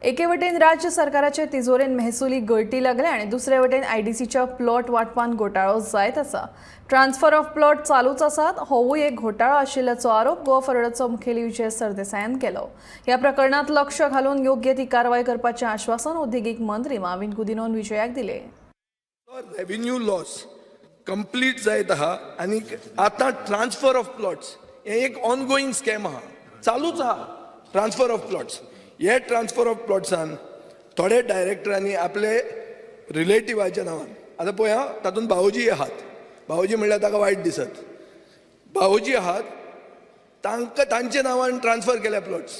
एके वटेन राज्य सरकाराचे तिजोरेन महसुली गळती लागल्या आणि दुसरे वटेन आयडीसीच्या प्लॉट वाटपान घोटाळो जायत आसा. ट्रान्सफर ऑफ प्लॉट चालूच आसात. होवूय एक घोटाळो आशिल्ल्याचो आरोप गोवा फॉरवर्डचो मुखेली विजय सरदेसायान केलो. ह्या प्रकरणात लक्ष घालून योग्य ती कारवाई करपाचें आश्वासन उद्देगीक मंत्री माविन गुदिन्होन विजयाक दिले. रेव्हेन्यू लॉस कंप्लीट जायत आहा आणि आता ट्रान्सफर ऑफ प्लॉट्स हे एक ऑनगोईंग स्कॅम आहा, चालूच आहा. ट्रान्सफर ऑफ प्लॉट्स हे ट्रान्सफर ऑफ प्लॉट्सान थोडे डायरेक्टरांनी आपले रिलेटिव्हाच्या नांवान आतां पळय हा तातूंत भाऊजी आहात. भाऊजी म्हणल्यार ताका वायट दिसत. भाऊजी आहात तांकां तांचे नांवान ट्रान्सफर केल्या प्लॉट्स.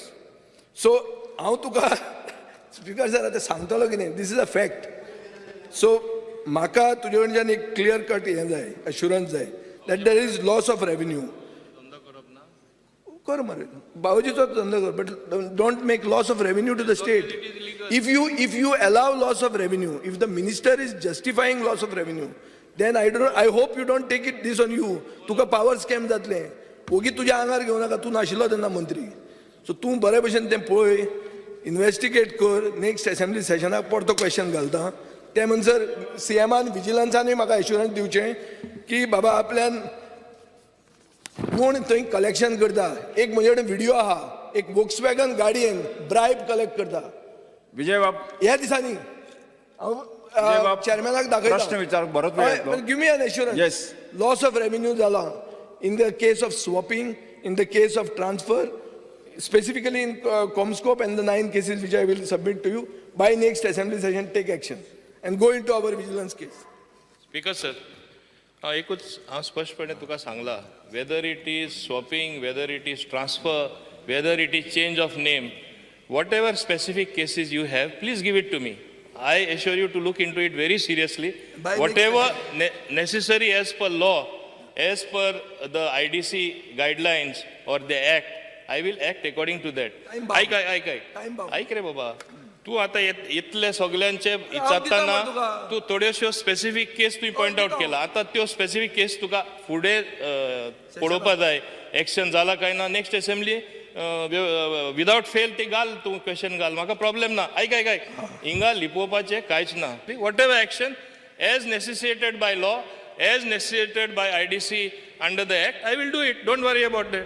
सो हांव तुका स्पिकर सर आतां सांगतलो कितें, this is a fact. So म्हाका तुजे कडच्यान एक क्लियर कट हें जाय, अश्युरन्स जाय that there is loss of revenue. कर मरे बावजीचो धंदो कर, but don't make loss of revenue to the state. If you allow loss of revenue, if the minister is justifying loss of revenue, then I hope you don't take it this on you. तुका power scam जातले, ओगी तुज्या आंगार घेवं नाका. तूं नाशिल्लो तेन्ना मंत्री. सो तूं बरे भशेन तें पळय, इन्व्हेस्टिगेट कर. नेक्स्ट असेंब्ली सेशनाक परतो क्वेश्चन घालता. ते म्हणसर सीएमान विजिलन्सानूय म्हाका एश्युरन्स दिवचें की बाबा आपल्यान कोण थंय कलेक्शन करता. एक म्हजे कडेन व्हिडिओ आहा, एक वॉक्सवॅगन गाडयेन ब्रायब कलेक्ट करता. विजय बाब, ह्या दिसांनी हांव चेअरमॅनाक दाखयता. प्रश्न विचारक बरोच वेळ येतलो. Give me an assurance. Yes. Loss of revenue जाला in the case of swapping, in the case of transfer, specifically in Comscope and the 9 cases which I will submit to you. By next assembly session, take action and go into our vigilance case. Speaker sir, एकूच हांव स्पश्टपणे तुका सांगला, whether it is swapping, whether it is transfer, whether it is change of name, whatever specific cases you have, please give it to me. I assure you to look into it very seriously. Whatever necessary as per law, as per the IDC guidelines or the act, I will act according to that. ऐक रे बाबा, तू आता इतले सगळ्यांचे विचारताना तू थोड्योश्यो specific केस तुवें point out केला. आता त्यो स्पेसिफिक केस तुका फुडें पळोवपा जाय. एक्शन जाला काय ना नेक्स्ट असेंब्ली विदाउट फेल ते घाल, तू क्वेश्चन घाल, म्हाका प्रॉब्लेम ना. ऐक हिंगा लिपोवपाचें कांयच ना. Whatever action as necessitated by law, as necessitated by IDC under the act, I will do it. Don't worry about that.